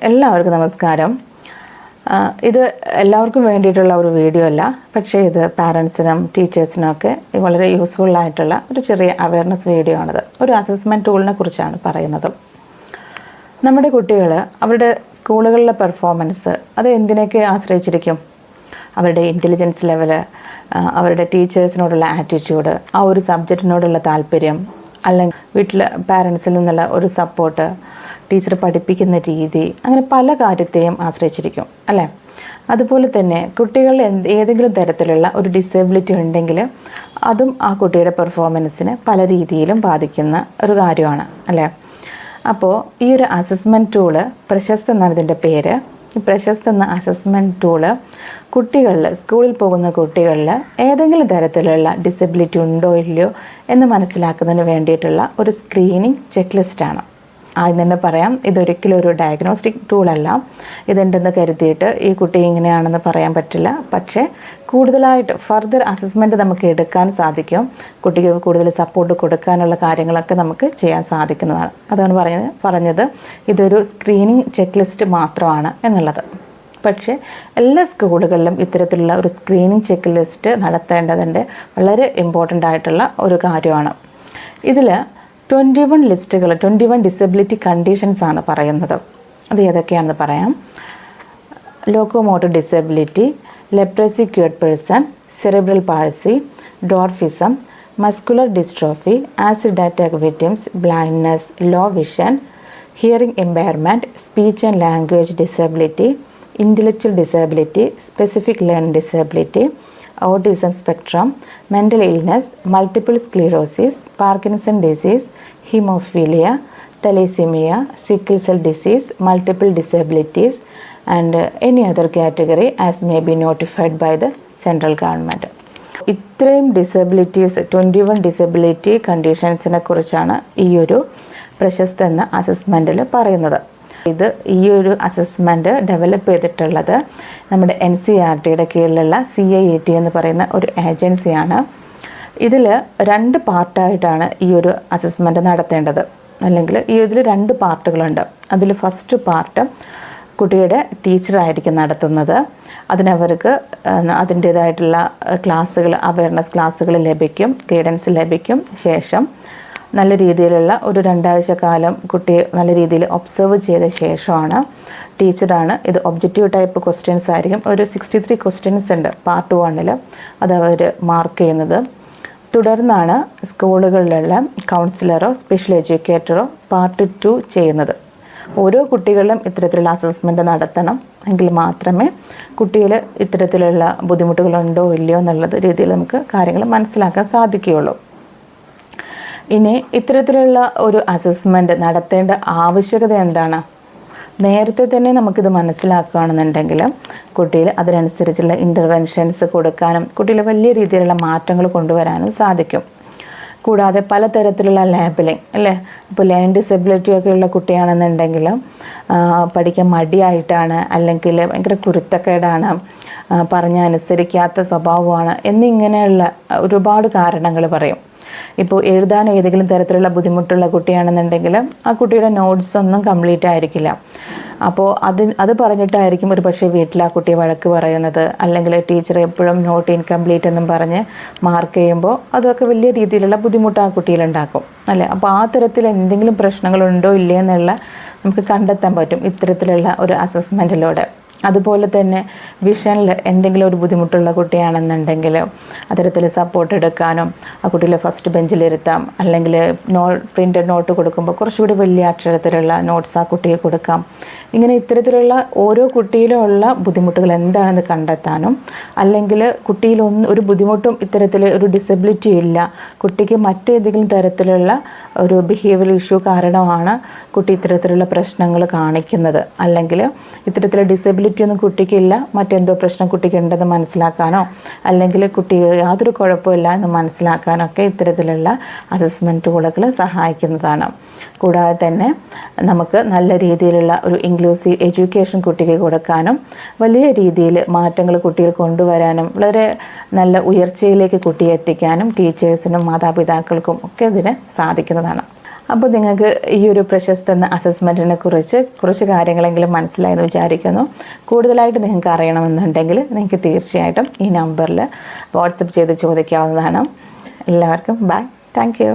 എല്ലാവർക്കും നമസ്കാരം. ഇത് എല്ലാവർക്കും വേണ്ടിയിട്ടുള്ള ഒരു വീഡിയോ അല്ല, പക്ഷേ ഇത് പാരൻസിനും ടീച്ചേഴ്സിനും ഒക്കെ വളരെ യൂസ്ഫുൾ ആയിട്ടുള്ള ഒരു ചെറിയ അവയർനെസ് വീഡിയോ ആണിത്. ഒരു അസസ്മെൻറ്റ് ടൂളിനെ കുറിച്ചാണ് പറയുന്നത്. നമ്മുടെ കുട്ടികൾ അവരുടെ സ്കൂളുകളിലെ പെർഫോമൻസ് അത് എന്തിനൊക്കെ ആശ്രയിച്ചിരിക്കും? അവരുടെ ഇൻ്റലിജൻസ് ലെവല്, അവരുടെ ടീച്ചേഴ്സിനോടുള്ള ആറ്റിറ്റ്യൂഡ്, ആ ഒരു സബ്ജക്റ്റിനോടുള്ള താല്പര്യം, അല്ലെങ്കിൽ വീട്ടിൽ പാരൻസിൽ നിന്നുള്ള ഒരു സപ്പോർട്ട്, ടീച്ചർ പഠിപ്പിക്കുന്ന രീതി, അങ്ങനെ പല കാര്യത്തെയും ആശ്രയിച്ചിരിക്കും അല്ലേ? അതുപോലെ തന്നെ കുട്ടികളിൽ ഏതെങ്കിലും തരത്തിലുള്ള ഒരു ഡിസേബിലിറ്റി ഉണ്ടെങ്കിൽ അതും ആ കുട്ടിയുടെ പെർഫോമൻസിനെ പല രീതിയിലും ബാധിക്കുന്ന ഒരു കാര്യമാണ് അല്ലേ? അപ്പോൾ ഈ ഒരു അസസ്മെൻറ്റ് ടൂള് പ്രശസ്ത് എന്നാണ് ഇതിൻ്റെ പേര്. ഈ പ്രശസ്ത് എന്ന അസസ്മെൻറ്റ് ടൂള് കുട്ടികളിൽ, സ്കൂളിൽ പോകുന്ന കുട്ടികളിൽ ഏതെങ്കിലും തരത്തിലുള്ള ഡിസബിലിറ്റി ഉണ്ടോ ഇല്ലയോ എന്ന് മനസ്സിലാക്കുന്നതിന് വേണ്ടിയിട്ടുള്ള ഒരു സ്ക്രീനിങ് ചെക്ക് ലിസ്റ്റാണ്. ആദ്യം തന്നെ പറയാം, ഇതൊരിക്കലും ഒരു ഡയഗ്നോസ്റ്റിക് ടൂളല്ല. ഇതുണ്ടെന്ന് കരുതിയിട്ട് ഈ കുട്ടി ഇങ്ങനെയാണെന്ന് പറയാൻ പറ്റില്ല. പക്ഷേ കൂടുതലായിട്ട് ഫർദർ അസസ്മെൻറ്റ് നമുക്ക് എടുക്കാൻ സാധിക്കും. കുട്ടിക്ക് കൂടുതൽ സപ്പോർട്ട് കൊടുക്കാനുള്ള കാര്യങ്ങളൊക്കെ നമുക്ക് ചെയ്യാൻ സാധിക്കുന്നതാണ്. അതാണ് പറഞ്ഞത് ഇതൊരു സ്ക്രീനിങ് ചെക്ക് ലിസ്റ്റ് മാത്രമാണ് എന്നുള്ളത്. പക്ഷേ എല്ലാ സ്കൂളുകളിലും ഇത്തരത്തിലുള്ള ഒരു സ്ക്രീനിങ് ചെക്ക് ലിസ്റ്റ് നടത്തേണ്ടതിൻ്റെ വളരെ ഇമ്പോർട്ടൻ്റ് ആയിട്ടുള്ള ഒരു കാര്യമാണ്. ഇതിൽ 21 ലിസ്റ്റുകൾ, 21 ഡിസബിലിറ്റി കണ്ടീഷൻസ് ആണ് പറയുന്നത്. അത് ഏതൊക്കെയാണെന്ന് പറയാം. Locomotor disability, leprosy cured person, cerebral palsy, dwarfism, muscular dystrophy, acid attack victims, blindness, low vision, hearing impairment, speech and language disability, intellectual disability, specific learning disability, autism spectrum, mental illness, multiple sclerosis, Parkinson disease, hemophilia, thalassemia, sickle cell disease, multiple disabilities, and any other category as may be notified by the central government. ഇത്രയും disabilities, 21 disability കണ്ടീഷൻസിനെ കുറിച്ചാണ് ഈ ഒരു പ്രശസ്ത എന്ന അസസ്മെൻറ്റിൽ പറയുന്നത്. ഇത് ഈ ഒരു അസസ്മെൻറ്റ് ഡെവലപ്പ് ചെയ്തിട്ടുള്ളത് നമ്മുടെ NCERTയുടെ കീഴിലുള്ള CIET എന്ന് പറയുന്ന ഒരു ഏജൻസിയാണ്. ഇതിൽ 2 പാർട്ടായിട്ടാണ് ഈ ഒരു അസസ്മെൻറ്റ് നടത്തേണ്ടത്. അല്ലെങ്കിൽ ഇതിൽ 2 പാർട്ടുകളുണ്ട്. അതിൽ ഫസ്റ്റ് പാർട്ട് കുട്ടിയുടെ ടീച്ചറായിരിക്കും നടത്തുന്നത്. അതിനവർക്ക് അതിൻ്റേതായിട്ടുള്ള ക്ലാസ്സുകൾ, അവയർനെസ് ക്ലാസ്സുകൾ ലഭിക്കും, ഗൈഡൻസ് ലഭിക്കും. ശേഷം നല്ല രീതിയിലുള്ള ഒരു 2 ആഴ്ച കാലം കുട്ടിയെ നല്ല രീതിയിൽ ഒബ്സർവ് ചെയ്ത ശേഷമാണ് ടീച്ചറാണ് ഇത് ഒബ്ജക്റ്റീവ് ടൈപ്പ് ക്വസ്റ്റ്യൻസ് ആയിരിക്കും. ഒരു 63 ക്വസ്റ്റ്യൻസ് ഉണ്ട് പാർട്ട് 1. അത് അവർ മാർക്ക് ചെയ്യുന്നത്. തുടർന്നാണ് സ്കൂളുകളിലുള്ള കൗൺസിലറോ സ്പെഷ്യൽ എഡ്യൂക്കേറ്ററോ പാർട്ട് 2 ചെയ്യുന്നത്. ഓരോ കുട്ടികളും ഇത്തരത്തിലുള്ള അസസ്മെൻറ്റ് നടത്തണം. എങ്കിൽ മാത്രമേ കുട്ടിയിൽ ഇത്തരത്തിലുള്ള ബുദ്ധിമുട്ടുകളുണ്ടോ ഇല്ലയോ എന്നുള്ളത് രീതിയിൽ നമുക്ക് കാര്യങ്ങൾ മനസ്സിലാക്കാൻ സാധിക്കുകയുള്ളൂ. ഇനി ഇത്തരത്തിലുള്ള ഒരു അസസ്മെൻറ്റ് നടത്തേണ്ട ആവശ്യകത എന്താണ്? നേരത്തെ തന്നെ നമുക്കിത് മനസ്സിലാക്കുകയാണെന്നുണ്ടെങ്കിൽ കുട്ടിയിൽ അതിനനുസരിച്ചുള്ള ഇൻ്റർവെൻഷൻസ് കൊടുക്കാനും കുട്ടിയിൽ വലിയ രീതിയിലുള്ള മാറ്റങ്ങൾ കൊണ്ടുവരാനും സാധിക്കും. കൂടാതെ പലതരത്തിലുള്ള ലേബലിംഗ് അല്ലേ, ഇപ്പോൾ ലേണിംഗ് ഡിസബിലിറ്റി ഒക്കെ ഉള്ള കുട്ടിയാണെന്നുണ്ടെങ്കിൽ പഠിക്കാൻ മടിയായിട്ടാണ്, അല്ലെങ്കിൽ ഭയങ്കര കുരുത്തക്കേടാണ്, പറഞ്ഞാൽ അനുസരിക്കാത്ത സ്വഭാവമാണ് എന്നിങ്ങനെയുള്ള ഒരുപാട് കാരണങ്ങൾ പറയും. ഇപ്പോൾ എഴുതാൻ ഏതെങ്കിലും തരത്തിലുള്ള ബുദ്ധിമുട്ടുള്ള കുട്ടിയാണെന്നുണ്ടെങ്കിൽ ആ കുട്ടിയുടെ നോട്ട്സ് ഒന്നും കംപ്ലീറ്റ് ആയിരിക്കില്ല. അപ്പോൾ അത് പറഞ്ഞിട്ടായിരിക്കും ഒരു പക്ഷേ വീട്ടിൽ ആ കുട്ടിയെ വഴക്ക് പറയുന്നത്, അല്ലെങ്കിൽ ടീച്ചർ എപ്പോഴും നോട്ട് ഇൻകംപ്ലീറ്റ് എന്നും പറഞ്ഞ് മാർക്ക് ചെയ്യുമ്പോൾ അതൊക്കെ വലിയ രീതിയിലുള്ള ബുദ്ധിമുട്ട് ആ കുട്ടിയിലുണ്ടാക്കും അല്ലേ? അപ്പോൾ ആ തരത്തിൽ എന്തെങ്കിലും പ്രശ്നങ്ങളുണ്ടോ ഇല്ലേ എന്നുള്ള നമുക്ക് കണ്ടെത്താൻ പറ്റും ഇത്തരത്തിലുള്ള ഒരു അസസ്മെൻറ്റിലൂടെ. അതുപോലെ തന്നെ വിഷനിൽ എന്തെങ്കിലും ഒരു ബുദ്ധിമുട്ടുള്ള കുട്ടിയാണെന്നുണ്ടെങ്കിൽ അത്തരത്തിൽ സപ്പോർട്ട് എടുക്കാനും ആ കുട്ടികളെ ഫസ്റ്റ് ബെഞ്ചിലിരുത്താം, അല്ലെങ്കിൽ പ്രിൻ്റഡ് നോട്ട് കൊടുക്കുമ്പോൾ കുറച്ചുകൂടി വലിയ അക്ഷരത്തിലുള്ള നോട്ട്സ് ആ കുട്ടിയെ കൊടുക്കാം. ഇങ്ങനെ ഇത്തരത്തിലുള്ള ഓരോ കുട്ടിയിലുള്ള ബുദ്ധിമുട്ടുകൾ എന്താണെന്ന് കണ്ടെത്താനും, അല്ലെങ്കിൽ കുട്ടിയിൽ ഒരു ബുദ്ധിമുട്ടും ഇത്തരത്തിൽ ഒരു ഡിസബിലിറ്റി ഇല്ല, കുട്ടിക്ക് മറ്റേതെങ്കിലും തരത്തിലുള്ള ഒരു ബിഹേവിയറൽ ഇഷ്യൂ കാരണമാണ് കുട്ടി ഇത്തരത്തിലുള്ള പ്രശ്നങ്ങൾ കാണിക്കുന്നത്, അല്ലെങ്കിൽ ഇത്തരത്തിലുള്ള ഡിസബിലിറ്റി ഒന്നും കുട്ടിക്കില്ല, മറ്റെന്തോ പ്രശ്നം കുട്ടിക്ക് ഉണ്ടെന്ന് മനസ്സിലാക്കാനോ, അല്ലെങ്കിൽ കുട്ടി യാതൊരു കുഴപ്പമില്ല എന്ന് മനസ്സിലാക്കാനൊക്കെ ഇത്തരത്തിലുള്ള അസസ്മെൻറ്റ് ടൂളുകൾ സഹായിക്കുന്നതാണ്. കൂടാതെ തന്നെ നമുക്ക് നല്ല രീതിയിലുള്ള ഒരു ഇൻക്ലൂസീവ് എഡ്യൂക്കേഷൻ കുട്ടിക്ക് കൊടുക്കാനും വലിയ രീതിയിൽ മാറ്റങ്ങൾ കുട്ടികൾ കൊണ്ടുവരാനും വളരെ നല്ല ഉയർച്ചയിലേക്ക് കുട്ടിയെ എത്തിക്കാനും ടീച്ചേഴ്സിനും മാതാപിതാക്കൾക്കും ഒക്കെ ഇതിന് സാധിക്കുന്നതാണ്. അപ്പോൾ നിങ്ങൾക്ക് ഈ ഒരു പ്രശസ്ത അസസ്മെൻറ്റിനെ കുറിച്ച് കുറച്ച് കാര്യങ്ങളെങ്കിലും മനസ്സിലായെന്ന് വിചാരിക്കുന്നു. കൂടുതലായിട്ട് നിങ്ങൾക്ക് അറിയണമെന്നുണ്ടെങ്കിൽ നിങ്ങൾക്ക് തീർച്ചയായിട്ടും ഈ നമ്പറിൽ വാട്സപ്പ് ചെയ്ത് ചോദിക്കാവുന്നതാണ്. എല്ലാവർക്കും ബൈ. Thank you.